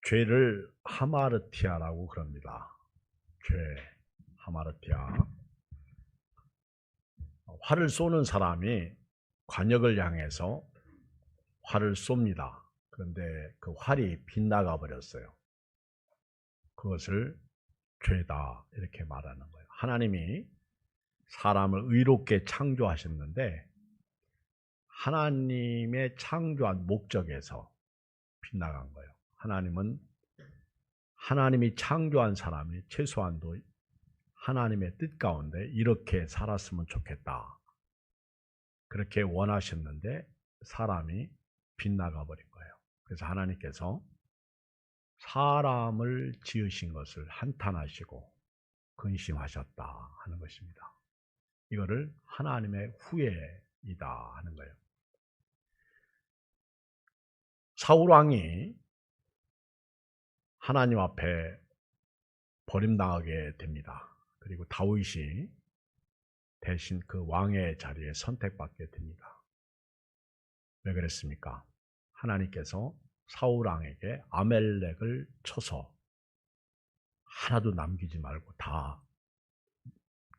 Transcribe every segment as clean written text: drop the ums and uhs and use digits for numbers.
죄를 하마르티아라고 그럽니다. 죄, 하마르티아. 활을 쏘는 사람이 관역을 향해서 활을 쏩니다. 그런데 그 활이 빗나가 버렸어요. 그것을 죄다 이렇게 말하는 거예요. 하나님이 사람을 의롭게 창조하셨는데 하나님의 창조한 목적에서 빗나간 거예요. 하나님은 하나님이 창조한 사람이 최소한도 하나님의 뜻 가운데 이렇게 살았으면 좋겠다. 그렇게 원하셨는데 사람이 빗나가 버린 거예요. 그래서 하나님께서 사람을 지으신 것을 한탄하시고 근심하셨다 하는 것입니다. 이거를 하나님의 후회이다 하는 거예요. 사울 왕이 하나님 앞에 버림당하게 됩니다. 그리고 다윗이 대신 그 왕의 자리에 선택받게 됩니다. 왜 그랬습니까? 하나님께서 사울 왕에게 아멜렉을 쳐서 하나도 남기지 말고 다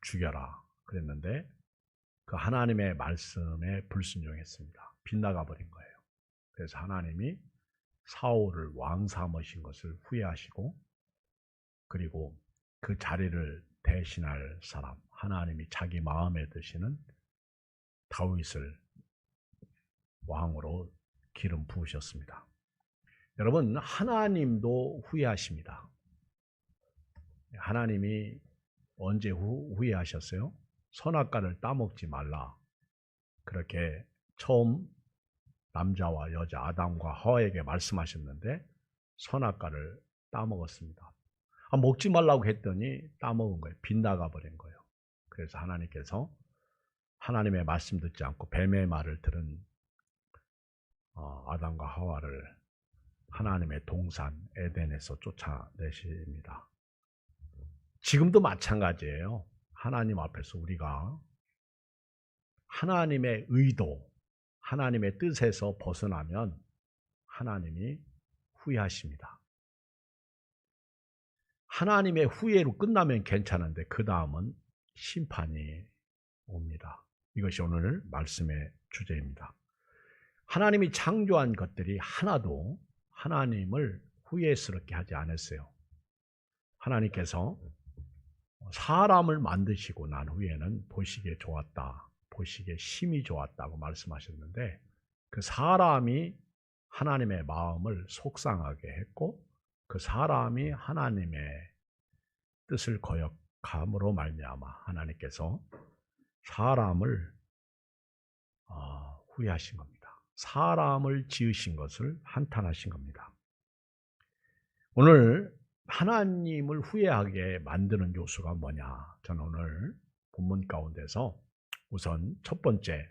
죽여라 그랬는데 그 하나님의 말씀에 불순종했습니다. 빗나가 버린 거예요. 그래서 하나님이 사울을 왕 삼으신 것을 후회하시고 그리고 그 자리를 대신할 사람, 하나님이 자기 마음에 드시는 다윗을 왕으로 기름 부으셨습니다. 여러분, 하나님도 후회하십니다. 하나님이 언제 후회하셨어요? 선악과를 따먹지 말라. 그렇게 처음 남자와 여자 아담과 하와에게 말씀하셨는데 선악과를 따먹었습니다. 먹지 말라고 했더니 따먹은 거예요. 빗나가 버린 거예요. 그래서 하나님께서 하나님의 말씀 듣지 않고 뱀의 말을 들은 아담과 하와를 하나님의 동산 에덴에서 쫓아내십니다. 지금도 마찬가지예요. 하나님 앞에서 우리가 하나님의 의도, 하나님의 뜻에서 벗어나면 하나님이 후회하십니다. 하나님의 후회로 끝나면 괜찮은데 그 다음은 심판이 옵니다. 이것이 오늘 말씀의 주제입니다. 하나님이 창조한 것들이 하나도 하나님을 후회스럽게 하지 않았어요. 하나님께서 사람을 만드시고 난 후에는 보시기에 좋았다, 보시기에 심히 좋았다고 말씀하셨는데 그 사람이 하나님의 마음을 속상하게 했고 그 사람이 하나님의 뜻을 거역함으로 말미암아 하나님께서 사람을 후회하신 겁니다. 사람을 지으신 것을 한탄하신 겁니다. 오늘 하나님을 후회하게 만드는 요소가 뭐냐? 저는 오늘 본문 가운데서 우선 첫 번째,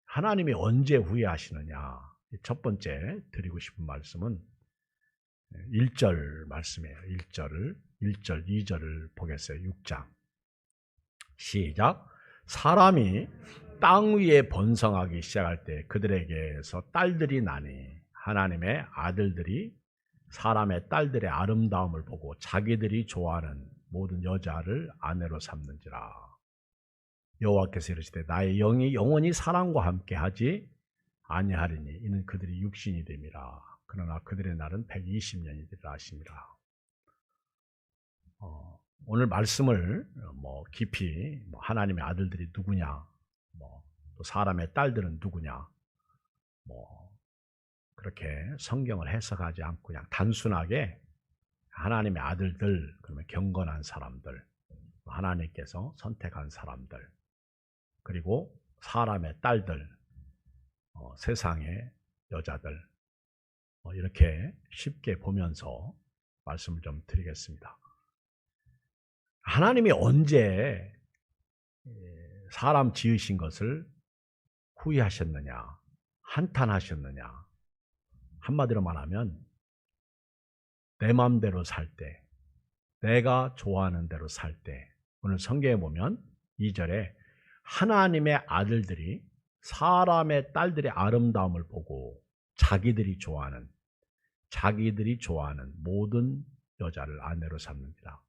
하나님이 언제 후회하시느냐? 첫 번째 드리고 싶은 말씀은 1절 말씀이에요. 1절, 2절을 보겠어요. 6장. 시작. 사람이 땅 위에 번성하기 시작할 때 그들에게서 딸들이 나니 하나님의 아들들이 사람의 딸들의 아름다움을 보고 자기들이 좋아하는 모든 여자를 아내로 삼는지라. 여호와께서 이르시되 나의 영이 영원히 사람과 함께하지 아니하리니 이는 그들이 육신이 됨이라. 그러나 그들의 날은 120년이 되리라 하시니라. 오늘 말씀을 깊이 하나님의 아들들이 누구냐, 또 사람의 딸들은 누구냐, 그렇게 성경을 해석하지 않고 그냥 단순하게 하나님의 아들들, 그러면 경건한 사람들, 하나님께서 선택한 사람들, 그리고 사람의 딸들, 세상의 여자들, 이렇게 쉽게 보면서 말씀을 좀 드리겠습니다. 하나님이 언제 사람 지으신 것을 후회하셨느냐, 한탄하셨느냐? 한마디로 말하면 내 마음대로 살 때, 내가 좋아하는 대로 살 때, 오늘 성경에 보면 2절에 하나님의 아들들이 사람의 딸들의 아름다움을 보고 자기들이 좋아하는, 자기들이 좋아하는 모든 여자를 아내로 삼는다.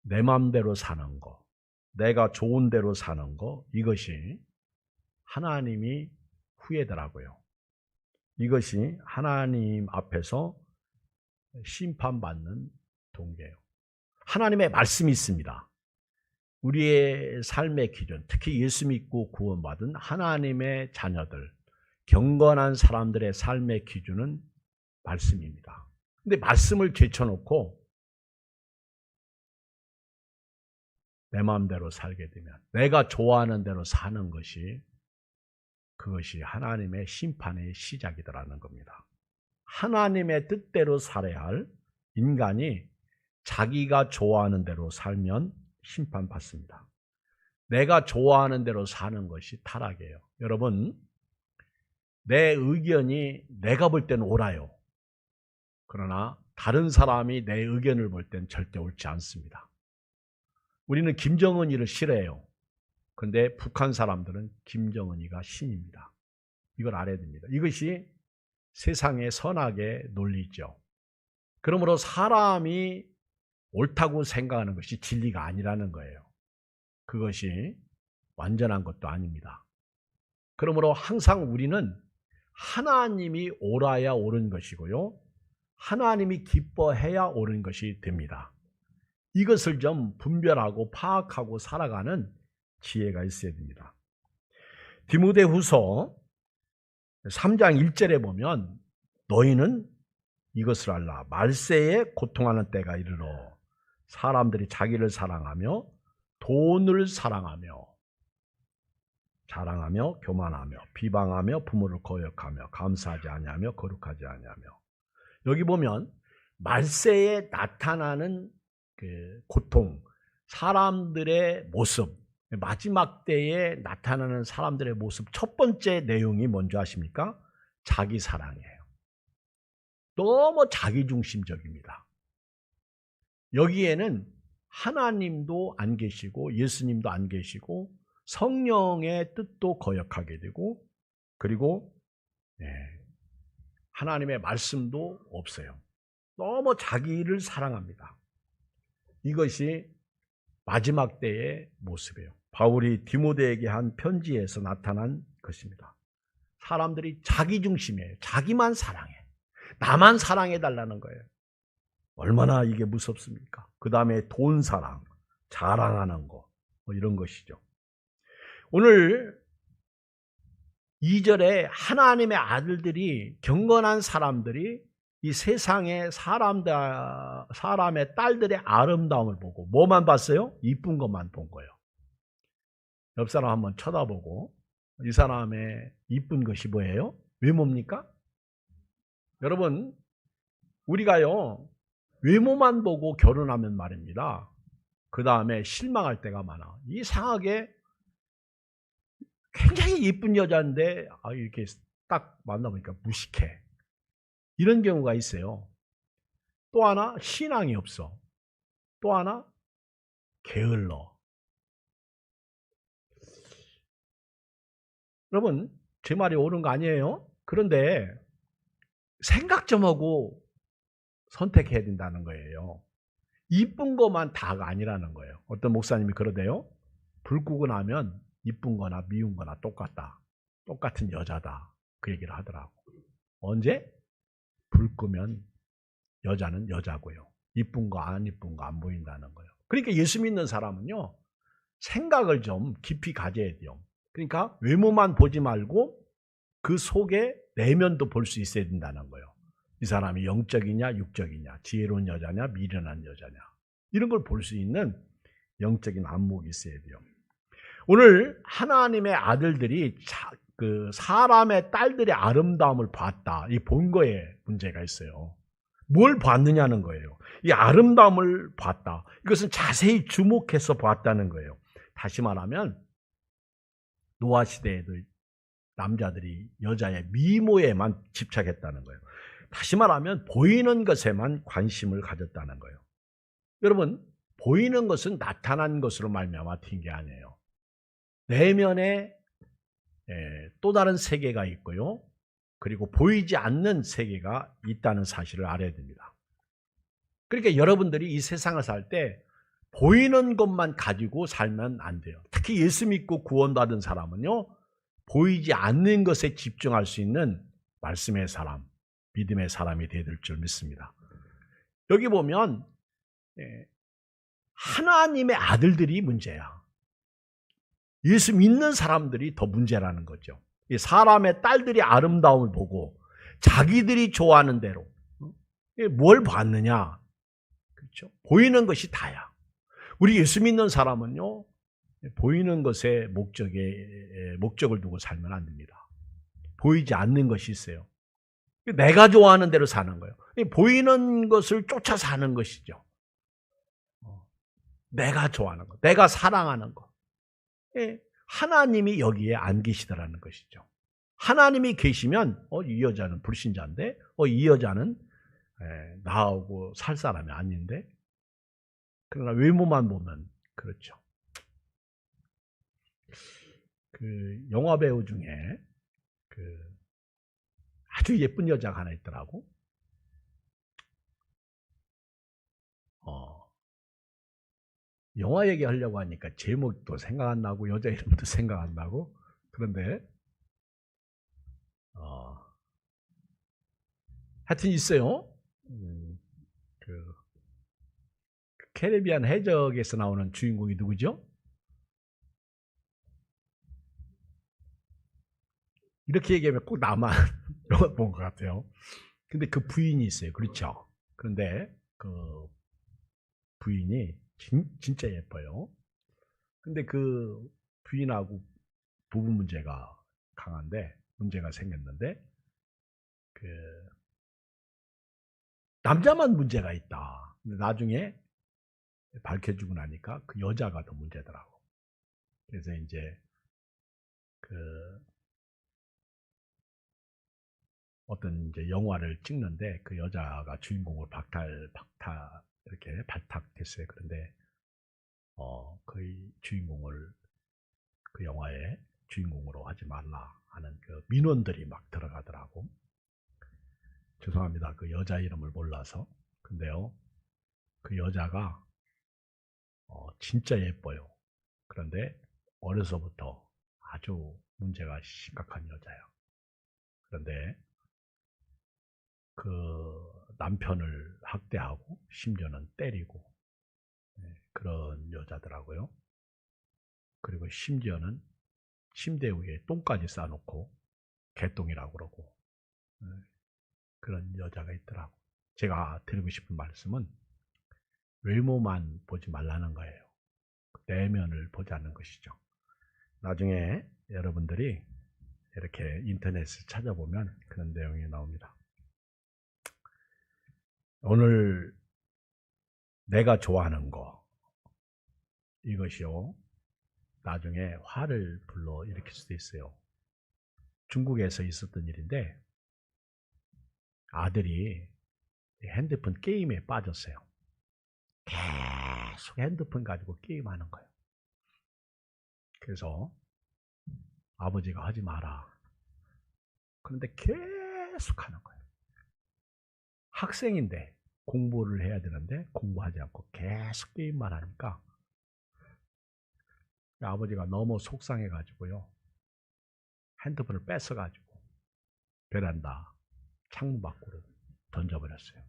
내 마음대로 사는 거, 내가 좋은 대로 사는 거, 이것이 하나님이 후회더라고요. 이것이 하나님 앞에서 심판받는 동기예요. 하나님의 말씀이 있습니다. 우리의 삶의 기준, 특히 예수 믿고 구원받은 하나님의 자녀들, 경건한 사람들의 삶의 기준은 말씀입니다. 근데 말씀을 제쳐놓고 내 마음대로 살게 되면, 내가 좋아하는 대로 사는 것이, 그것이 하나님의 심판의 시작이더라는 겁니다. 하나님의 뜻대로 살아야 할 인간이 자기가 좋아하는 대로 살면 심판받습니다. 내가 좋아하는 대로 사는 것이 타락이에요. 여러분, 내 의견이 내가 볼 때는 옳아요. 그러나 다른 사람이 내 의견을 볼 땐 절대 옳지 않습니다. 우리는 김정은이를 싫어해요. 그런데 북한 사람들은 김정은이가 신입니다. 이걸 알아야 됩니다. 이것이 세상의 선악의 논리죠. 그러므로 사람이 옳다고 생각하는 것이 진리가 아니라는 거예요. 그것이 완전한 것도 아닙니다. 그러므로 항상 우리는 하나님이 옳아야 옳은 것이고요, 하나님이 기뻐해야 옳은 것이 됩니다. 이것을 좀 분별하고 파악하고 살아가는 지혜가 있어야 됩니다. 디모데후서 3장 1절에 보면 너희는 이것을 알라. 말세에 고통하는 때가 이르러 사람들이 자기를 사랑하며 돈을 사랑하며 자랑하며 교만하며 비방하며 부모를 거역하며 감사하지 아니하며 거룩하지 아니하며. 여기 보면 말세에 나타나는 그 고통, 사람들의 모습, 마지막 때에 나타나는 사람들의 모습, 첫 번째 내용이 뭔지 아십니까? 자기 사랑이에요. 너무 자기중심적입니다. 여기에는 하나님도 안 계시고 예수님도 안 계시고 성령의 뜻도 거역하게 되고, 그리고 하나님의 말씀도 없어요. 너무 자기를 사랑합니다. 이것이 마지막 때의 모습이에요. 바울이 디모데에게 한 편지에서 나타난 것입니다. 사람들이 자기중심이에요. 자기만 사랑해. 나만 사랑해달라는 거예요. 얼마나 이게 무섭습니까? 그 다음에 돈 사랑, 자랑하는 거, 이런 것이죠. 오늘 2절에 하나님의 아들들이, 경건한 사람들이 이 세상의 사람의 딸들의 아름다움을 보고 뭐만 봤어요? 이쁜 것만 본 거예요. 옆 사람 한번 쳐다보고, 이 사람의 이쁜 것이 뭐예요? 외모입니까? 여러분, 우리가요, 외모만 보고 결혼하면 말입니다, 그 다음에 실망할 때가 많아. 이상하게 굉장히 예쁜 여자인데 이렇게 딱 만나보니까 무식해. 이런 경우가 있어요. 또 하나, 신앙이 없어. 또 하나, 게을러. 여러분, 제 말이 옳은 거 아니에요? 그런데 생각 좀 하고 선택해야 된다는 거예요. 이쁜 것만 다가 아니라는 거예요. 어떤 목사님이 그러대요. 불 끄고 나면 이쁜 거나 미운 거나 똑같다. 똑같은 여자다. 그 얘기를 하더라고. 언제? 불 끄면 여자는 여자고요. 이쁜 거 안 이쁜 거 안 보인다는 거예요. 그러니까 예수 믿는 사람은요, 생각을 좀 깊이 가져야 돼요. 그러니까 외모만 보지 말고 그 속에 내면도 볼 수 있어야 된다는 거예요. 이 사람이 영적이냐 육적이냐, 지혜로운 여자냐 미련한 여자냐, 이런 걸 볼 수 있는 영적인 안목이 있어야 돼요. 오늘 하나님의 아들들이 그 사람의 딸들의 아름다움을 봤다. 이 본 거에 문제가 있어요. 뭘 봤느냐는 거예요. 이 아름다움을 봤다. 이것은 자세히 주목해서 봤다는 거예요. 다시 말하면 노아 시대에도 남자들이 여자의 미모에만 집착했다는 거예요. 다시 말하면 보이는 것에만 관심을 가졌다는 거예요. 여러분, 보이는 것은 나타난 것으로 말미암아 튄 게 아니에요. 내면에 또 다른 세계가 있고요, 그리고 보이지 않는 세계가 있다는 사실을 알아야 됩니다. 그러니까 여러분들이 이 세상을 살 때 보이는 것만 가지고 살면 안 돼요. 특히 예수 믿고 구원받은 사람은요, 보이지 않는 것에 집중할 수 있는 말씀의 사람, 믿음의 사람이 되어야 될 줄 믿습니다. 여기 보면 하나님의 아들들이 문제야. 예수 믿는 사람들이 더 문제라는 거죠. 사람의 딸들이 아름다움을 보고 자기들이 좋아하는 대로 뭘 봤느냐? 그렇죠? 보이는 것이 다야. 우리 예수 믿는 사람은요, 보이는 것에 목적을 두고 살면 안 됩니다. 보이지 않는 것이 있어요. 내가 좋아하는 대로 사는 거예요. 보이는 것을 쫓아 사는 것이죠. 내가 좋아하는 것, 내가 사랑하는 것. 하나님이 여기에 안 계시더라는 것이죠. 하나님이 계시면 이 여자는 불신자인데 이 여자는 나하고 살 사람이 아닌데, 그러나 외모만 보면 그렇죠. 그 영화 배우 중에 그 아주 예쁜 여자가 하나 있더라고. 영화 얘기하려고 하니까 제목도 생각 안 나고 여자 이름도 생각 안 나고, 그런데 하여튼 있어요. 그 캐리비안 해적에서 나오는 주인공이 누구죠? 이렇게 얘기하면 꼭 나만 영화 본 것 같아요. 근데 그 부인이 있어요. 그렇죠? 그런데 그 부인이 진짜 예뻐요. 근데 그 부인하고 부부 문제가 강한데, 문제가 생겼는데, 그 남자만 문제가 있다. 근데 나중에 밝혀지고 나니까 그 여자가 더 문제더라고. 그래서 이제 그 어떤 이제 영화를 찍는데 그 여자가 주인공을 이렇게 발탁됐어요. 그런데 그 주인공을 그 영화의 주인공으로 하지 말라 하는 그 민원들이 막 들어가더라고. 죄송합니다. 그 여자 이름을 몰라서. 근데요, 그 여자가 진짜 예뻐요. 그런데 어려서부터 아주 문제가 심각한 여자예요. 그런데 그 남편을 학대하고 심지어는 때리고 그런 여자더라고요. 그리고 심지어는 침대 위에 똥까지 싸놓고 개똥이라고 그러고 그런 여자가 있더라고. 제가 드리고 싶은 말씀은 외모만 보지 말라는 거예요. 내면을 보자는 것이죠. 나중에 여러분들이 이렇게 인터넷을 찾아보면 그런 내용이 나옵니다. 오늘 내가 좋아하는 거, 이것이요, 나중에 화를 불러일으킬 수도 있어요. 중국에서 있었던 일인데 아들이 핸드폰 게임에 빠졌어요. 계속 핸드폰 가지고 게임하는 거예요. 그래서 아버지가 하지 마라. 그런데 계속 하는 거예요. 학생인데 공부를 해야 되는데 공부하지 않고 계속 게임만 하니까 아버지가 너무 속상해가지고요, 핸드폰을 뺏어가지고 베란다 창문 밖으로 던져버렸어요.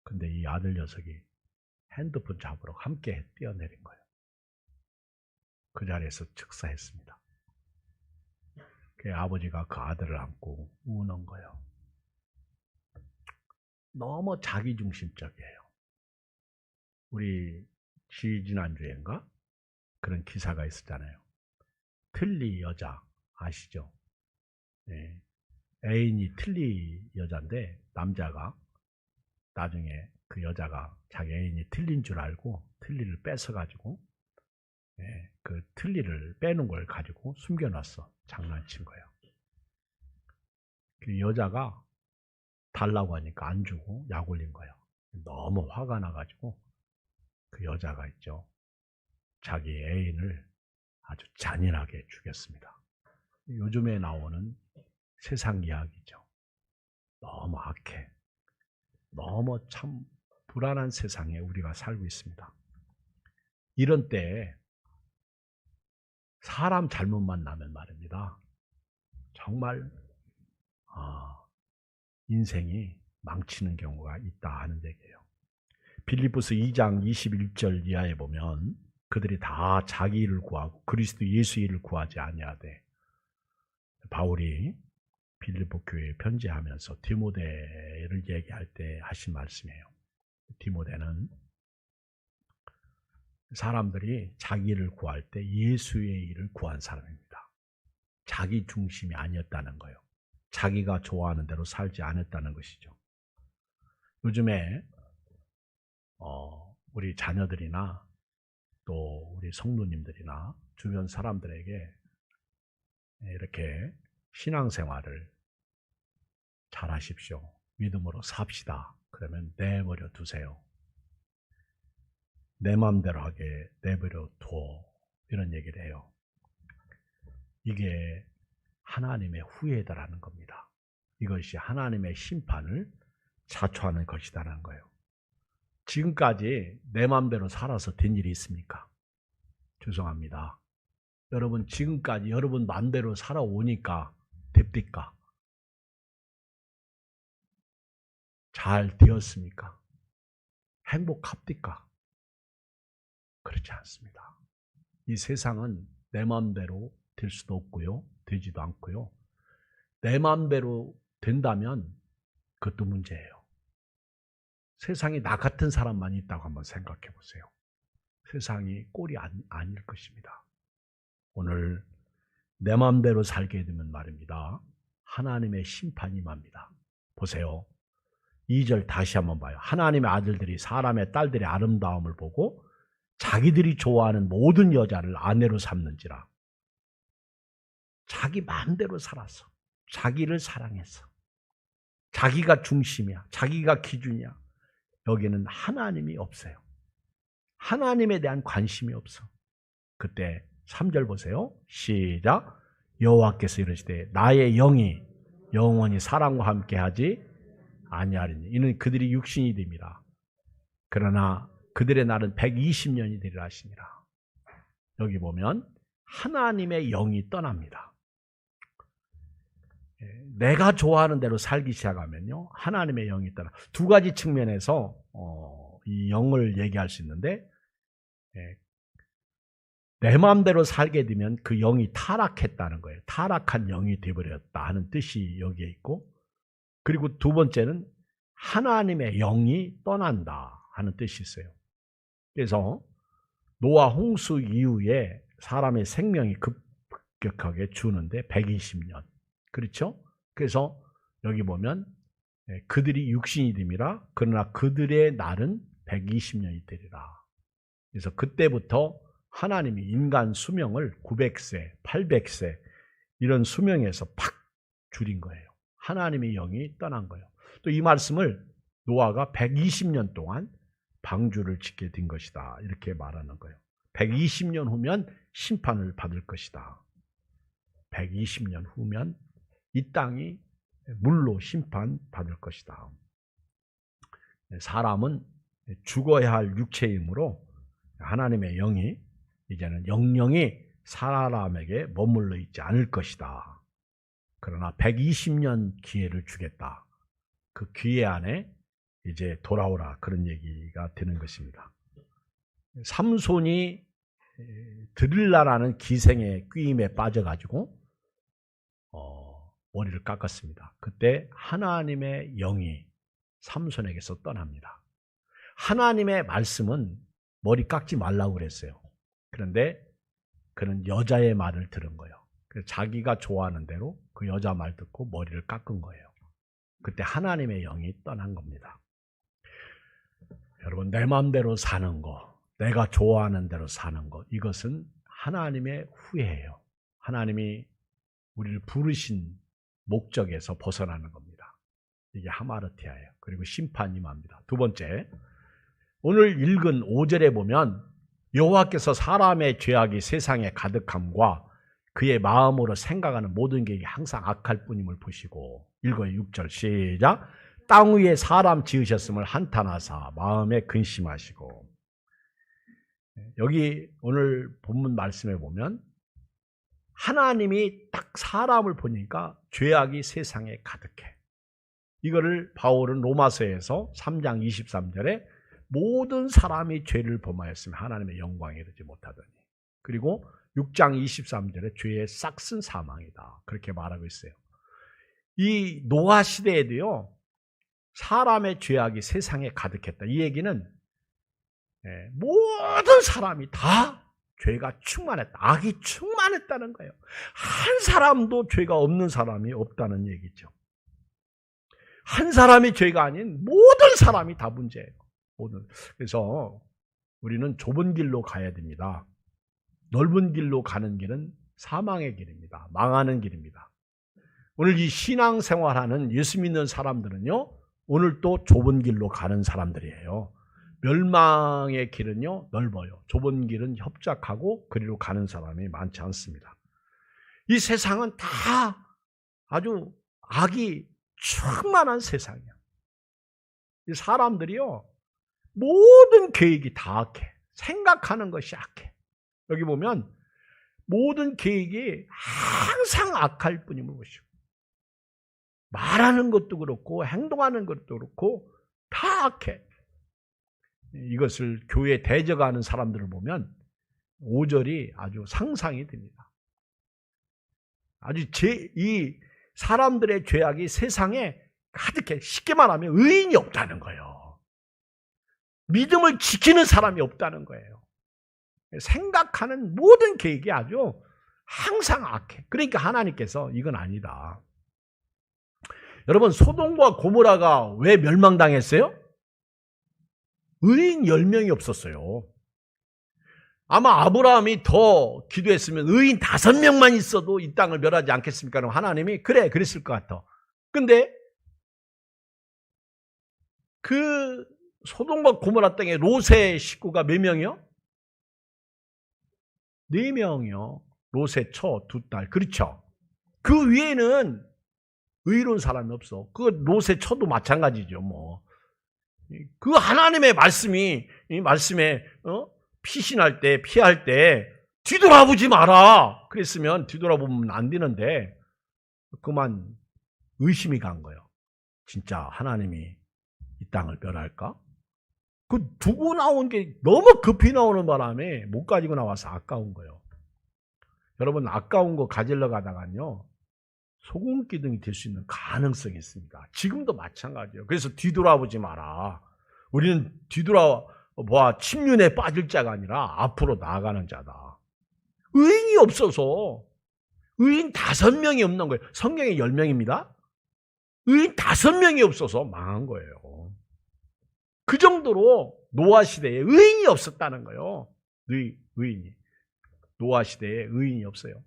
근데 이 아들 녀석이 핸드폰 잡으러 함께 뛰어내린 거예요. 그 자리에서 즉사했습니다. 그 아버지가 그 아들을 안고 우는 거예요. 너무 자기중심적이에요. 우리 지난주엔가 그런 기사가 있었잖아요. 틀리 여자 아시죠? 네. 애인이 틀리 여자인데 남자가 나중에 그 여자가 자기 애인이 틀린 줄 알고 틀리를 뺏어가지고 그 틀니를 빼는 걸 가지고 숨겨놨어. 장난친 거예요. 그 여자가 달라고 하니까 안 주고 약 올린 거예요. 너무 화가 나가지고 그 여자가 있죠, 자기 애인을 아주 잔인하게 죽였습니다. 요즘에 나오는 세상 이야기죠. 너무 악해. 너무 참 불안한 세상에 우리가 살고 있습니다. 이런 때 사람 잘못 만나면 말입니다. 정말 인생이 망치는 경우가 있다 하는 얘기예요. 빌립보서 2장 21절 이하에 보면 그들이 다 자기 일을 구하고 그리스도 예수 일을 구하지 아니하되, 바울이 빌립보 교회에 편지하면서 디모데를 얘기할 때 하신 말씀이에요. 디모데는 사람들이 자기 일을 구할 때 예수의 일을 구한 사람입니다. 자기 중심이 아니었다는 거예요. 자기가 좋아하는 대로 살지 않았다는 것이죠. 요즘에 우리 자녀들이나 또 우리 성도님들이나 주변 사람들에게 이렇게 신앙생활을 잘 하십시오. 믿음으로 삽시다. 그러면 내버려 두세요. 내 마음대로 하게 내버려 둬. 이런 얘기를 해요. 이게 하나님의 후회다라는 겁니다. 이것이 하나님의 심판을 자초하는 것이다라는 거예요. 지금까지 내 마음대로 살아서 된 일이 있습니까? 죄송합니다. 여러분, 지금까지 여러분 마음대로 살아오니까 됩니까? 잘 되었습니까? 행복합니까? 그렇지 않습니다. 이 세상은 내 마음대로 될 수도 없고요. 되지도 않고요. 내 마음대로 된다면 그것도 문제예요. 세상에 나 같은 사람만 있다고 한번 생각해 보세요. 세상이 꼴이 아닐 것입니다. 오늘 내 마음대로 살게 되면 말입니다. 하나님의 심판이 임합니다. 보세요. 2절 다시 한번 봐요. 하나님의 아들들이 사람의 딸들의 아름다움을 보고 자기들이 좋아하는 모든 여자를 아내로 삼는지라. 자기 마음대로 살았어. 자기를 사랑했어. 자기가 중심이야. 자기가 기준이야. 여기는 하나님이 없어요. 하나님에 대한 관심이 없어. 그때 3절 보세요. 시작. 여호와께서 이르시되 나의 영이 영원히 사람과 함께하지 아니하리니 이는 그들이 육신이 됨이라. 그러나 그들의 날은 120년이 되리라 하시니라. 여기 보면 하나님의 영이 떠납니다. 내가 좋아하는 대로 살기 시작하면요, 하나님의 영이 떠나. 두 가지 측면에서 이 영을 얘기할 수 있는데, 내 마음대로 살게 되면 그 영이 타락했다는 거예요. 타락한 영이 되어버렸다 하는 뜻이 여기에 있고, 그리고 두 번째는 하나님의 영이 떠난다 하는 뜻이 있어요. 그래서 노아 홍수 이후에 사람의 생명이 급격하게 주는데 120년. 그렇죠? 그래서 여기 보면 그들이 육신이 됨이라. 그러나 그들의 날은 120년이 되리라. 그래서 그때부터 하나님이 인간 수명을 900세, 800세 이런 수명에서 팍 줄인 거예요. 하나님의 영이 떠난 거예요. 또 이 말씀을 노아가 120년 동안 방주를 짓게 된 것이다. 이렇게 말하는 거예요. 120년 후면 심판을 받을 것이다. 120년 후면 이 땅이 물로 심판받을 것이다. 사람은 죽어야 할 육체이므로 하나님의 영이 이제는 영영이 사람에게 머물러 있지 않을 것이다. 그러나 120년 기회를 주겠다. 그 기회 안에 이제 돌아오라. 그런 얘기가 되는 것입니다. 삼손이 드릴라라는 기생의 꾀임에 빠져가지고 머리를 깎았습니다. 그때 하나님의 영이 삼손에게서 떠납니다. 하나님의 말씀은 머리 깎지 말라고 그랬어요. 그런데 그는 여자의 말을 들은 거예요. 그래서 자기가 좋아하는 대로 그 여자 말 듣고 머리를 깎은 거예요. 그때 하나님의 영이 떠난 겁니다. 여러분, 내 마음대로 사는 거, 내가 좋아하는 대로 사는 것, 이것은 하나님의 후회예요. 하나님이 우리를 부르신 목적에서 벗어나는 겁니다. 이게 하마르티아예요. 그리고 심판이 임합니다. 두 번째, 오늘 읽은 5절에 보면 여호와께서 사람의 죄악이 세상에 가득함과 그의 마음으로 생각하는 모든 계획이 항상 악할 뿐임을 보시고. 읽어요. 6절 시작. 땅 위에 사람 지으셨음을 한탄하사 마음에 근심하시고. 여기 오늘 본문 말씀에 보면 하나님이 딱 사람을 보니까 죄악이 세상에 가득해. 이거를 바울은 로마서에서 3장 23절에 모든 사람이 죄를 범하였으면 하나님의 영광에 이르지 못하더니, 그리고 6장 23절에 죄의 싹슨 사망이다, 그렇게 말하고 있어요. 이 노아 시대에도요, 사람의 죄악이 세상에 가득했다. 이 얘기는 모든 사람이 다 죄가 충만했다, 악이 충만했다는 거예요. 한 사람도 죄가 없는 사람이 없다는 얘기죠. 한 사람이 죄가 아닌 모든 사람이 다 문제예요. 그래서 우리는 좁은 길로 가야 됩니다. 넓은 길로 가는 길은 사망의 길입니다. 망하는 길입니다. 오늘 이 신앙생활하는 예수 믿는 사람들은요, 오늘 또 좁은 길로 가는 사람들이에요. 멸망의 길은요 넓어요. 좁은 길은 협착하고 그리로 가는 사람이 많지 않습니다. 이 세상은 다 아주 악이 충만한 세상이야. 이 사람들이요, 모든 계획이 다 악해. 생각하는 것이 악해. 여기 보면 모든 계획이 항상 악할 뿐임을 보시고, 말하는 것도 그렇고 행동하는 것도 그렇고 다 악해. 이것을 교회 대적하는 사람들을 보면 5절이 아주 상상이 됩니다. 아주 이 사람들의 죄악이 세상에 가득해. 쉽게 말하면 의인이 없다는 거예요. 믿음을 지키는 사람이 없다는 거예요. 생각하는 모든 계획이 아주 항상 악해. 그러니까 하나님께서 이건 아니다. 여러분, 소돔과 고모라가 왜 멸망당했어요? 의인 10명이 없었어요. 아마 아브라함이 더 기도했으면 의인 5명만 있어도 이 땅을 멸하지 않겠습니까? 그럼 하나님이 그래, 그랬을 것 같아. 근데 그 소돔과 고모라 땅에 롯의 식구가 몇 명이요? 4명이요. 롯의 처 2딸. 그렇죠. 그 위에는 의로운 사람이 없어. 그 롯의 처도 마찬가지죠. 뭐. 그 하나님의 말씀이, 이 말씀에 피신할 때, 피할 때 뒤돌아보지 마라 그랬으면 뒤돌아보면 안 되는데, 그만 의심이 간 거예요. 진짜 하나님이 이 땅을 멸할까? 그 두고 나온 게 너무 급히 나오는 바람에 못 가지고 나와서 아까운 거예요. 여러분, 아까운 거 가지러 가다가요, 소금 기둥이 될 수 있는 가능성이 있습니다. 지금도 마찬가지예요. 그래서 뒤돌아보지 마라. 우리는 뒤돌아봐 침륜에 빠질 자가 아니라 앞으로 나아가는 자다. 의인이 없어서 의인 5명이 없는 거예요. 성경에 10명입니다. 의인 5명이 없어서 망한 거예요. 그 정도로 노아 시대에 의인이 없었다는 거예요. 의인이. 노아 시대에 의인이 없어요.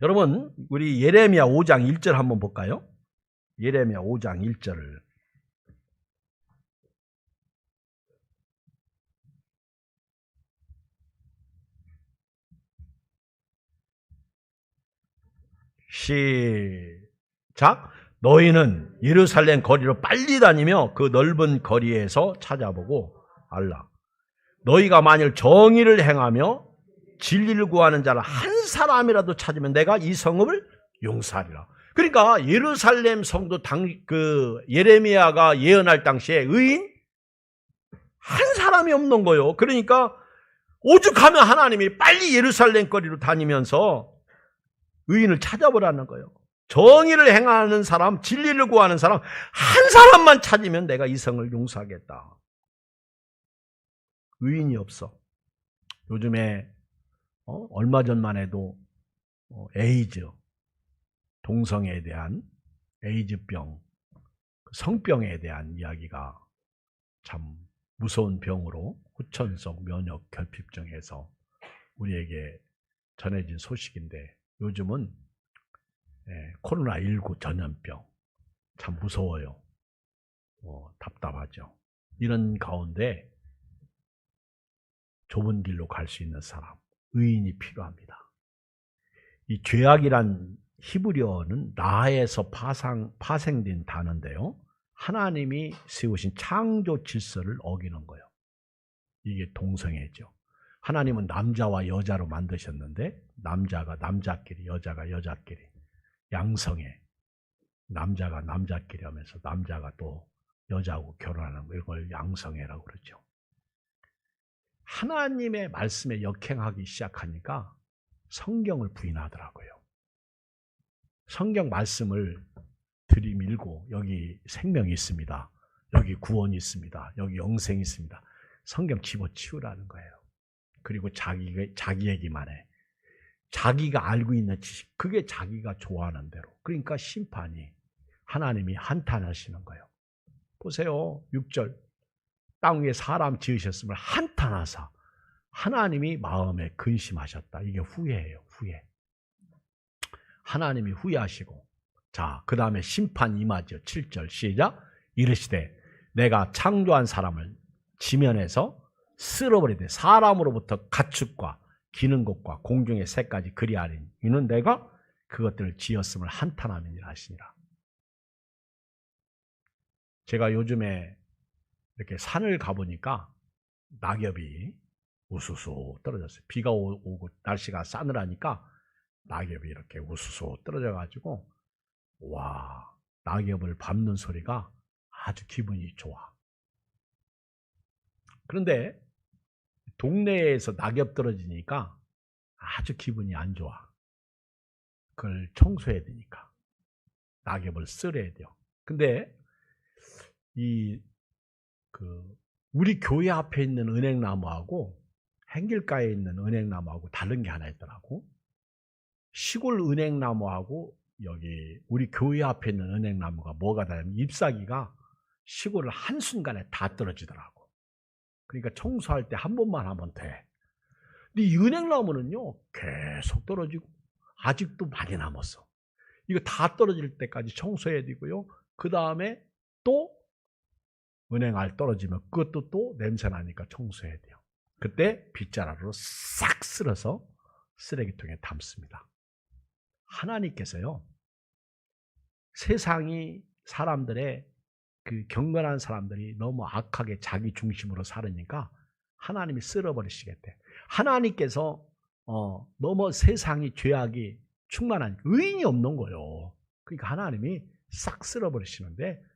여러분, 우리 예레미야 5장 1절 한번 볼까요? 예레미야 5장 1절을. 시작. 너희는 예루살렘 거리로 빨리 다니며 그 넓은 거리에서 찾아보고 알라. 너희가 만일 정의를 행하며 진리를 구하는 자를 한 사람이라도 찾으면 내가 이 성읍을 용서하리라. 그러니까 예루살렘 성도 예레미야가 예언할 당시에 의인 한 사람이 없는 거예요. 그러니까 오죽하면 하나님이 빨리 예루살렘 거리로 다니면서 의인을 찾아보라는 거예요. 정의를 행하는 사람, 진리를 구하는 사람 한 사람만 찾으면 내가 이 성을 용서하겠다. 의인이 없어. 요즘에 얼마 전만 해도 에이즈, 동성애에 대한 에이즈병, 성병에 대한 이야기가 참 무서운 병으로 후천성 면역 결핍증에서 우리에게 전해진 소식인데, 요즘은 코로나19 전염병, 참 무서워요. 답답하죠. 이런 가운데 좁은 길로 갈 수 있는 사람, 의인이 필요합니다. 이 죄악이란 히브리어는 라에서 파생된 단어인데요. 하나님이 세우신 창조 질서를 어기는 거예요. 이게 동성애죠. 하나님은 남자와 여자로 만드셨는데 남자가 남자끼리, 여자가 여자끼리, 양성애, 남자가 남자끼리 하면서 남자가 또 여자하고 결혼하는 거, 이걸 양성애라고 그러죠. 하나님의 말씀에 역행하기 시작하니까 성경을 부인하더라고요. 성경 말씀을 들이밀고 여기 생명이 있습니다. 여기 구원이 있습니다. 여기 영생이 있습니다. 성경 집어치우라는 거예요. 그리고 자기 얘기만 해. 자기가 알고 있는 지식, 그게 자기가 좋아하는 대로. 그러니까 심판이 하나님이 한탄하시는 거예요. 보세요. 6절. 땅 위에 사람 지으셨음을 한탄하사 하나님이 마음에 근심하셨다. 이게 후회예요. 후회. 하나님이 후회하시고, 자, 그 다음에 심판 임하죠. 7절 시작. 이르시되 내가 창조한 사람을 지면에서 쓸어버리되 사람으로부터 가축과 기는 것과 공중의 새까지 그리하리니 이는 내가 그것들을 지었음을 한탄함이니라 하시니라. 제가 요즘에 이렇게 산을 가보니까 낙엽이 우수수 떨어졌어요. 비가 오고 날씨가 싸늘하니까 낙엽이 이렇게 우수수 떨어져가지고 와, 낙엽을 밟는 소리가 아주 기분이 좋아. 그런데 동네에서 낙엽 떨어지니까 아주 기분이 안 좋아. 그걸 청소해야 되니까 낙엽을 쓸어야 돼요. 근데 우리 교회 앞에 있는 은행나무하고 행길가에 있는 은행나무하고 다른 게 하나 있더라고. 시골 은행나무하고 여기 우리 교회 앞에 있는 은행나무가 뭐가 다르냐면 잎사귀가 시골을 한순간에 다 떨어지더라고. 그러니까 청소할 때 한 번만 하면 돼. 근데 이 은행나무는요 계속 떨어지고 아직도 많이 남았어. 이거 다 떨어질 때까지 청소해야 되고요. 그 다음에 또 은행알 떨어지면 그것도 또 냄새 나니까 청소해야 돼요. 그때 빗자루로 싹 쓸어서 쓰레기통에 담습니다. 하나님께서요, 세상이 사람들의 그 경건한 사람들이 너무 악하게 자기 중심으로 살으니까 하나님이 쓸어버리시겠대. 하나님께서 너무 세상이 죄악이 충만하니까 의인이 없는 거예요. 그러니까 하나님이 싹 쓸어버리시는데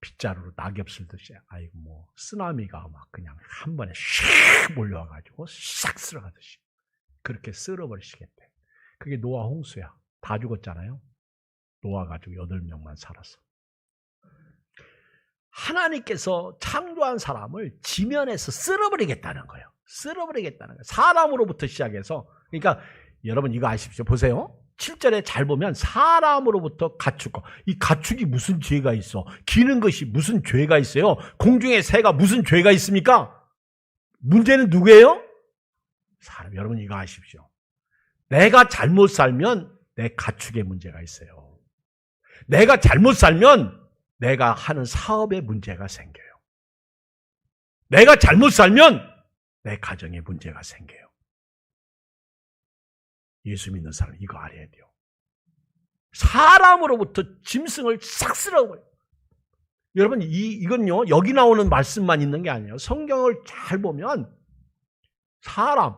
빗자루로 낙엽 쓸듯이 아이고 뭐 쓰나미가 막 그냥 한 번에 샥 몰려와가지고 싹 쓸어가듯이 그렇게 쓸어버리시겠대. 그게 노아 홍수야. 다 죽었잖아요. 노아 가지고 8명만 살았어. 하나님께서 창조한 사람을 지면에서 쓸어버리겠다는 거예요. 쓸어버리겠다는 거예요. 사람으로부터 시작해서. 그러니까 여러분 이거 아십시오. 보세요. 7절에 잘 보면 사람으로부터 가축과 이 가축이 무슨 죄가 있어? 기는 것이 무슨 죄가 있어요? 공중의 새가 무슨 죄가 있습니까? 문제는 누구예요? 사람. 여러분 이거 아십시오. 내가 잘못 살면 내 가축에 문제가 있어요. 내가 잘못 살면 내가 하는 사업에 문제가 생겨요. 내가 잘못 살면 내 가정에 문제가 생겨요. 예수 믿는 사람 이거 알아야 돼요. 사람으로부터 짐승을 싹 쓸어버려요. 여러분 이건요 여기 나오는 말씀만 있는 게 아니에요. 성경을 잘 보면 사람,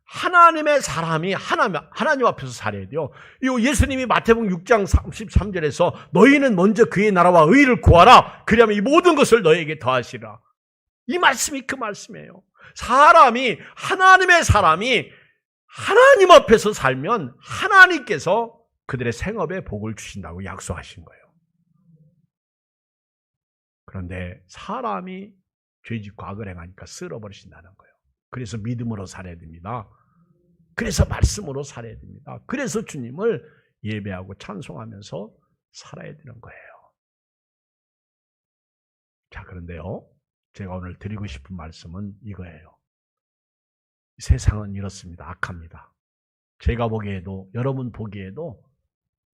하나님의 사람이 하나님 앞에서 살아야 돼요. 예수님이 마태복음 6장 33절에서 너희는 먼저 그의 나라와 의를 구하라. 그리하면 이 모든 것을 너희에게 더하시라. 이 말씀이 그 말씀이에요. 하나님의 사람이 하나님 앞에서 살면 하나님께서 그들의 생업에 복을 주신다고 약속하신 거예요. 그런데 사람이 죄짓고 악을 행하니까 쓸어버리신다는 거예요. 그래서 믿음으로 살아야 됩니다. 그래서 말씀으로 살아야 됩니다. 그래서 주님을 예배하고 찬송하면서 살아야 되는 거예요. 자, 그런데요. 제가 오늘 드리고 싶은 말씀은 이거예요. 세상은 이렇습니다. 악합니다. 제가 보기에도 여러분 보기에도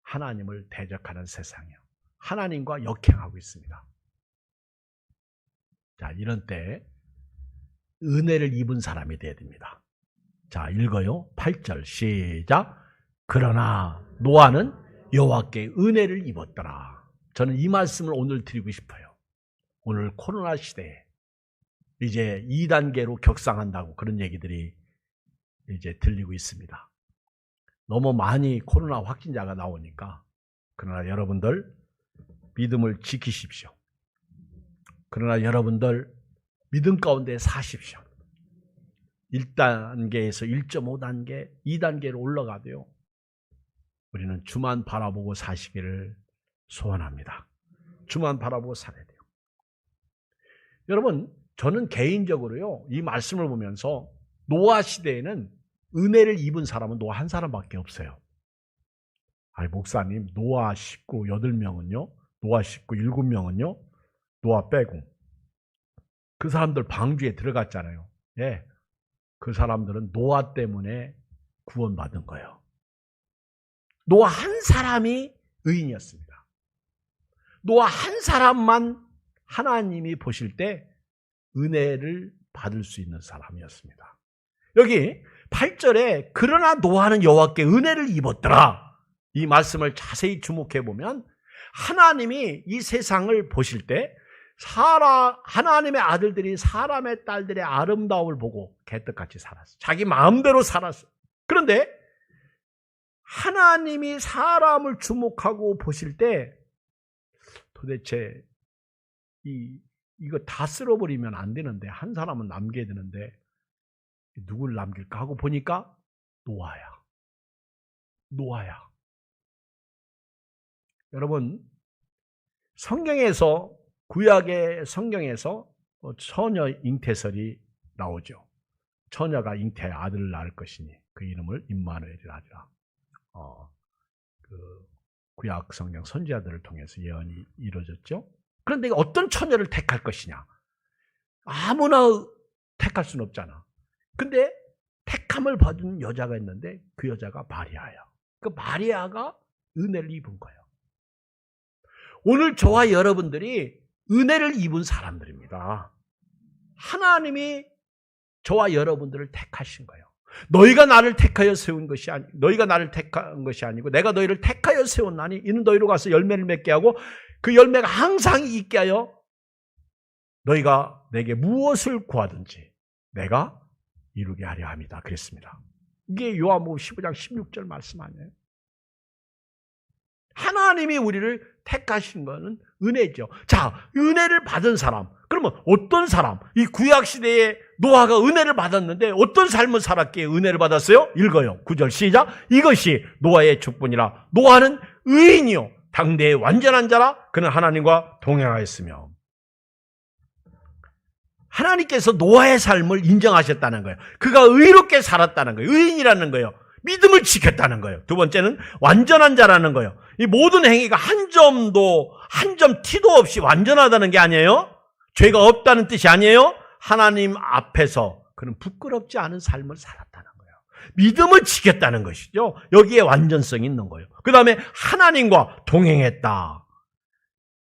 하나님을 대적하는 세상이에요. 하나님과 역행하고 있습니다. 자, 이런 때 은혜를 입은 사람이 돼야 됩니다. 자, 읽어요. 8절 시작. 그러나 노아는 여호와께 은혜를 입었더라. 저는 이 말씀을 오늘 드리고 싶어요. 오늘 코로나 시대에 이제 2단계로 격상한다고 그런 얘기들이 이제 들리고 있습니다. 너무 많이 코로나 확진자가 나오니까. 그러나 여러분들 믿음을 지키십시오. 그러나 여러분들 믿음 가운데 사십시오. 1단계에서 1.5단계, 2단계로 올라가도요. 우리는 주만 바라보고 사시기를 소원합니다. 주만 바라보고 살아야 돼요. 여러분, 저는 개인적으로요, 이 말씀을 보면서 노아 시대에는 은혜를 입은 사람은 노아 한 사람밖에 없어요. 아니, 목사님, 노아 식구 8명은요, 노아 식구 7명은요, 노아 빼고. 그 사람들 방주에 들어갔잖아요. 예. 그 사람들은 노아 때문에 구원받은 거예요. 노아 한 사람이 의인이었습니다. 노아 한 사람만 하나님이 보실 때 은혜를 받을 수 있는 사람이었습니다. 여기 8절에 그러나 노아는 여호와께 은혜를 입었더라. 이 말씀을 자세히 주목해 보면 하나님이 이 세상을 보실 때 하나님의 아들들이 사람의 딸들의 아름다움을 보고 개떡같이 살았어. 자기 마음대로 살았어. 그런데 하나님이 사람을 주목하고 보실 때 도대체 이거 다 쓸어버리면 안 되는데, 한 사람은 남겨야 되는데 누굴 남길까 하고 보니까 노아야. 여러분, 성경에서, 구약의 성경에서 처녀 잉태설이 나오죠. 처녀가 잉태하여 아들을 낳을 것이니 그 이름을 임마누엘이라 하리라. 그 구약 성경 선지자들을 통해서 예언이 이루어졌죠. 그런데 어떤 처녀를 택할 것이냐? 아무나 택할 수는 없잖아. 근데 택함을 받은 여자가 있는데 그 여자가 마리아예요. 그 마리아가 은혜를 입은 거예요. 오늘 저와 여러분들이 은혜를 입은 사람들입니다. 하나님이 저와 여러분들을 택하신 거예요. 너희가 나를 택하여 세운 것이 아니, 너희가 나를 택한 것이 아니고 내가 너희를 택하여 세웠나니 이는 너희로 가서 열매를 맺게 하고 그 열매가 항상 있게 하여 너희가 내게 무엇을 구하든지 내가 이루게 하려 함이다. 그랬습니다. 이게 요한복음 15장 16절 말씀 아니에요? 하나님이 우리를 택하신 것은 은혜죠. 자, 은혜를 받은 사람. 그러면 어떤 사람? 이 구약시대에 노아가 은혜를 받았는데 어떤 삶을 살았기에 은혜를 받았어요? 읽어요. 9절 시작. 이것이 노아의 축복이라. 노아는 의인이요 당대의 완전한 자라. 그는 하나님과 동행하였으며. 하나님께서 노아의 삶을 인정하셨다는 거예요. 그가 의롭게 살았다는 거예요. 의인이라는 거예요. 믿음을 지켰다는 거예요. 두 번째는 완전한 자라는 거예요. 이 모든 행위가 한 점 티도 없이 완전하다는 게 아니에요. 죄가 없다는 뜻이 아니에요. 하나님 앞에서 그는 부끄럽지 않은 삶을 살았다는 거예요. 믿음을 지켰다는 것이죠. 여기에 완전성이 있는 거예요. 그 다음에 하나님과 동행했다.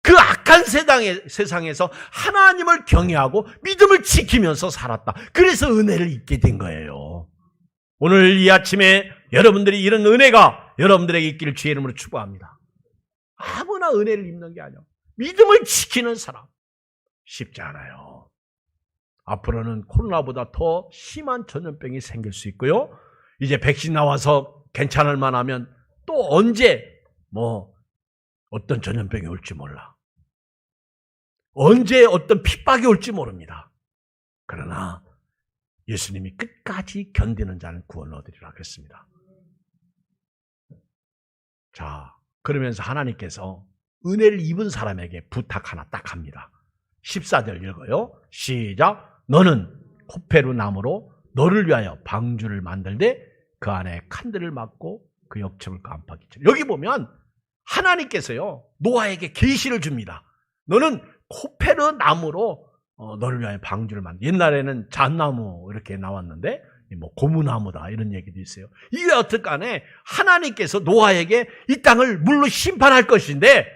그 악한 세상에서 하나님을 경외하고 믿음을 지키면서 살았다. 그래서 은혜를 입게 된 거예요. 오늘 이 아침에 여러분들이 이런 은혜가 여러분들에게 있기를 주의 이름으로 축복합니다. 아무나 은혜를 입는 게 아니에요. 믿음을 지키는 사람. 쉽지 않아요. 앞으로는 코로나보다 더 심한 전염병이 생길 수 있고요. 이제 백신 나와서 괜찮을 만하면 또 언제 어떤 전염병이 올지 몰라. 언제 어떤 핍박이 올지 모릅니다. 그러나 예수님이 끝까지 견디는 자는 구원을 얻으리라 그랬습니다. 자, 그러면서 하나님께서 은혜를 입은 사람에게 부탁 하나 딱 합니다. 14절 읽어요. 시작. 너는 코페루 나무로 너를 위하여 방주를 만들되 그 안에 칸들을 막고 그 역청을 깜빡이죠. 여기 보면 하나님께서요 노아에게 계시를 줍니다. 너는 코페루 나무로 너를 위하여 방주를 만들. 옛날에는 잣나무 이렇게 나왔는데 고무나무다 이런 얘기도 있어요. 이게 어떻간에 하나님께서 노아에게 이 땅을 물로 심판할 것인데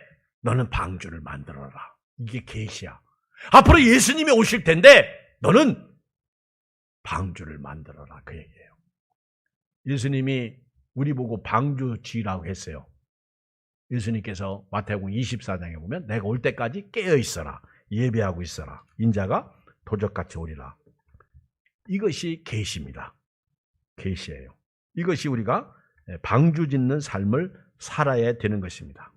너는 방주를 만들어라. 이게 계시야. 앞으로 예수님이 오실 텐데 너는 방주를 만들어라 그 얘기예요. 예수님이 우리 보고 방주 지으라고 했어요. 예수님께서 마태복음 24장에 보면 내가 올 때까지 깨어 있어라. 예배하고 있어라. 인자가 도적같이 오리라. 이것이 계시입니다. 계시예요. 이것이 우리가 방주 짓는 삶을 살아야 되는 것입니다.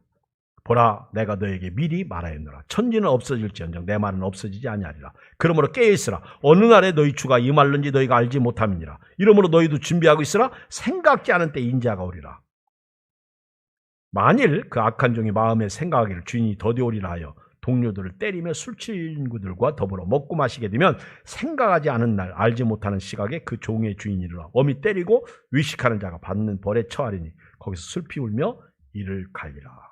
보라, 내가 너에게 미리 말하였노라. 천지는 없어질지언정 내 말은 없어지지 아니하리라. 그러므로 깨어있으라. 어느 날에 너희 주가 임할는지 너희가 알지 못함이니라. 이러므로 너희도 준비하고 있으라. 생각지 않은 때 인자가 오리라. 만일 그 악한 종이 마음에 생각하기를 주인이 더디오리라 하여 동료들을 때리며 술 친구들과 더불어 먹고 마시게 되면 생각하지 않은 날 알지 못하는 시각에 그 종의 주인이 이르러 엄히 때리고 위식하는 자가 받는 벌에 처하리니 거기서 슬피 울며 이를 갈리라.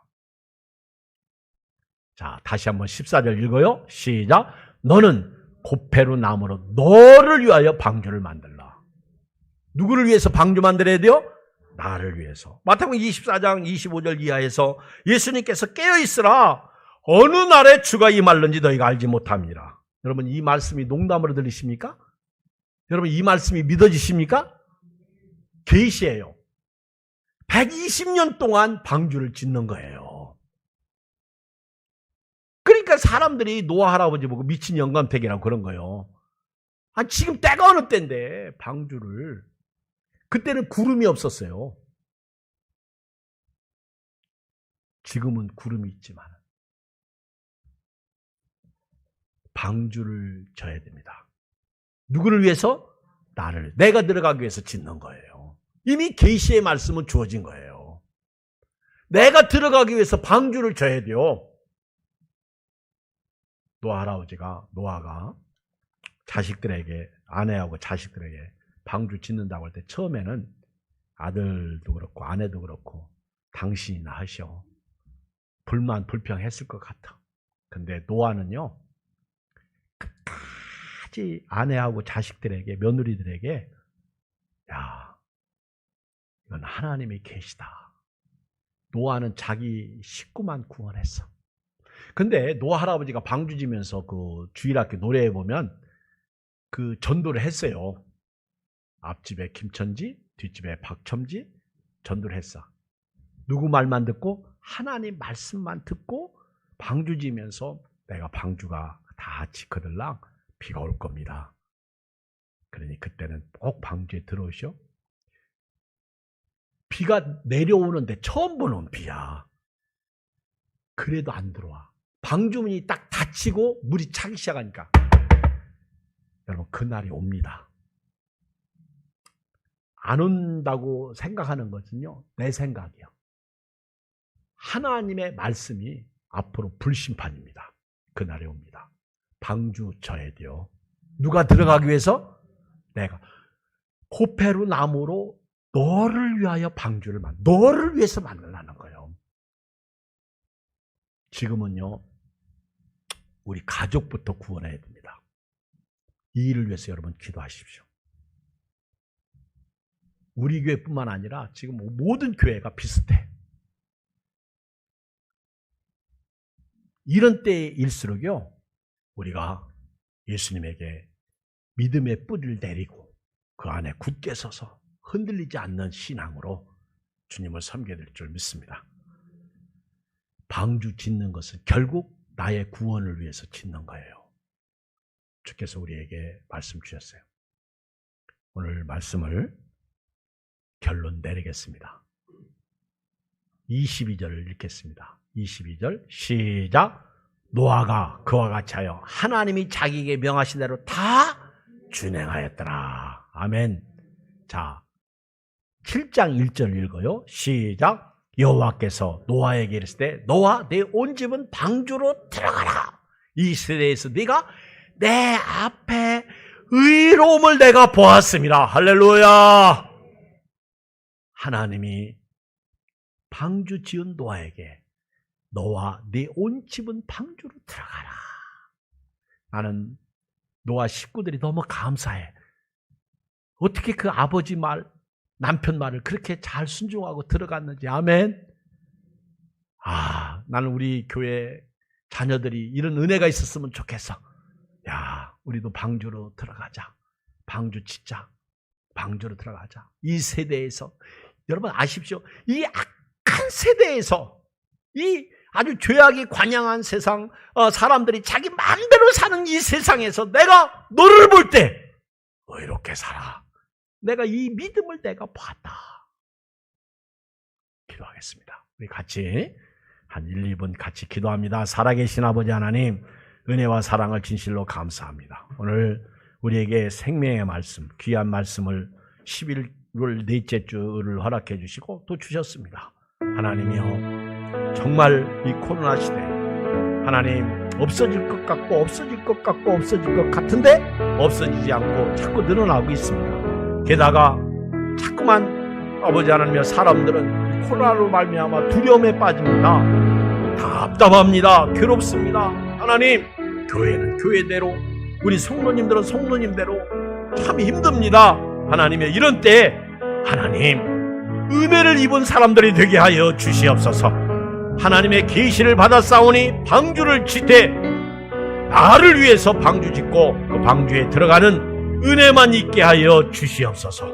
자, 다시 한번 14절 읽어요. 시작. 너는 고페루 나무로 너를 위하여 방주를 만들라. 누구를 위해서 방주 만들어야 돼요? 나를 위해서. 마태복음 24장 25절 이하에서 예수님께서 깨어있으라. 어느 날에 주가 임할는지 너희가 알지 못함이라. 여러분, 이 말씀이 농담으로 들리십니까? 여러분, 이 말씀이 믿어지십니까? 계시예요. 120년 동안 방주를 짓는 거예요. 그러니까 사람들이 노아 할아버지 보고 미친 영감택이라고 그런 거예요. 지금 때가 어느 때인데 방주를. 그때는 구름이 없었어요. 지금은 구름이 있지만 방주를 져야 됩니다. 누구를 위해서? 나를. 내가 들어가기 위해서 짓는 거예요. 이미 계시의 말씀은 주어진 거예요. 내가 들어가기 위해서 방주를 져야 돼요. 노아가 자식들에게, 아내하고 자식들에게 방주 짓는다고 할 때 처음에는 아들도 그렇고 아내도 그렇고 당신이나 하셔. 불평했을 것 같아. 근데 노아는요, 끝까지 아내하고 자식들에게, 며느리들에게, 야, 이건 하나님의 계시다. 노아는 자기 식구만 구원했어. 근데 노아 할아버지가 방주 지면서 그 주일학교 노래에 보면 그 전도를 했어요. 앞집에 김천지, 뒷집에 박첨지 전도를 했어. 누구 말만 듣고? 하나님 말씀만 듣고 방주 지면서 내가 방주가 다 지커들랑 비가 올 겁니다. 그러니 그때는 꼭 방주에 들어오시오. 비가 내려오는데 처음 보는 비야. 그래도 안 들어와. 방주문이 딱 닫히고 물이 차기 시작하니까 여러분, 그날이 옵니다. 안 온다고 생각하는 것은요, 내 생각이요. 하나님의 말씀이 앞으로 불심판입니다. 그날이 옵니다. 방주 져야 돼요. 누가 들어가기 위해서? 내가. 고페루 나무로 너를 위하여 방주를 너를 위해서 만들라는 거예요. 지금은요, 우리 가족부터 구원해야 됩니다. 이 일을 위해서 여러분 기도하십시오. 우리 교회뿐만 아니라 지금 모든 교회가 비슷해. 이런 때일수록요, 우리가 예수님에게 믿음의 뿌리를 내리고 그 안에 굳게 서서 흔들리지 않는 신앙으로 주님을 섬겨야 될 줄 믿습니다. 방주 짓는 것은 결국 나의 구원을 위해서 짓는 거예요. 주께서 우리에게 말씀 주셨어요. 오늘 말씀을 결론 내리겠습니다. 22절을 읽겠습니다. 22절 시작. 노아가 그와 같이 하여 하나님이 자기에게 명하신 대로 다 준행하였더라. 아멘. 자, 7장 1절 읽어요. 시작. 여호와께서 노아에게 이르시되 노아, 내 온 집은 방주로 들어가라. 이 세대에서 네가 내 앞에 의로움을 내가 보았습니다. 할렐루야. 하나님이 방주 지은 노아에게 너와 네 온 집은 방주로 들어가라. 나는 노아 식구들이 너무 감사해. 어떻게 그 아버지 말, 남편 말을 그렇게 잘 순종하고 들어갔는지. 아멘. 나는 우리 교회 자녀들이 이런 은혜가 있었으면 좋겠어. 야, 우리도 방주로 들어가자. 방주 짓자. 방주로 들어가자. 이 세대에서 여러분 아십시오. 이 악한 세대에서 이 아주 죄악이 관영한 세상, 사람들이 자기 마음대로 사는 이 세상에서 내가 너를 볼 때 이렇게 살아. 내가 이 믿음을 내가 봤다. 기도하겠습니다. 우리 같이 한 1, 2분 같이 기도합니다. 살아계신 아버지 하나님, 은혜와 사랑을 진실로 감사합니다. 오늘 우리에게 생명의 말씀, 귀한 말씀을 11월 넷째 주를 허락해 주시고 또 주셨습니다. 하나님이여, 정말 이 코로나 시대 하나님 없어질 것 같고 없어질 것 같고 없어질 것 같은데 없어지지 않고 자꾸 늘어나고 있습니다. 게다가 자꾸만 아버지 하나님이여, 사람들은 이 코로나로 말미암아 두려움에 빠집니다. 답답합니다. 괴롭습니다. 하나님, 교회는 교회대로, 우리 성도님들은 성도님대로 참 힘듭니다. 하나님의 이런 때 하나님 은혜를 입은 사람들이 되게 하여 주시옵소서. 하나님의 계시를 받았사오니 방주를 짓되 나를 위해서 방주 짓고 그 방주에 들어가는 은혜만 있게 하여 주시옵소서.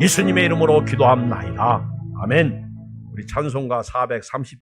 예수님의 이름으로 기도합나이다. 아멘. 우리 찬송가 430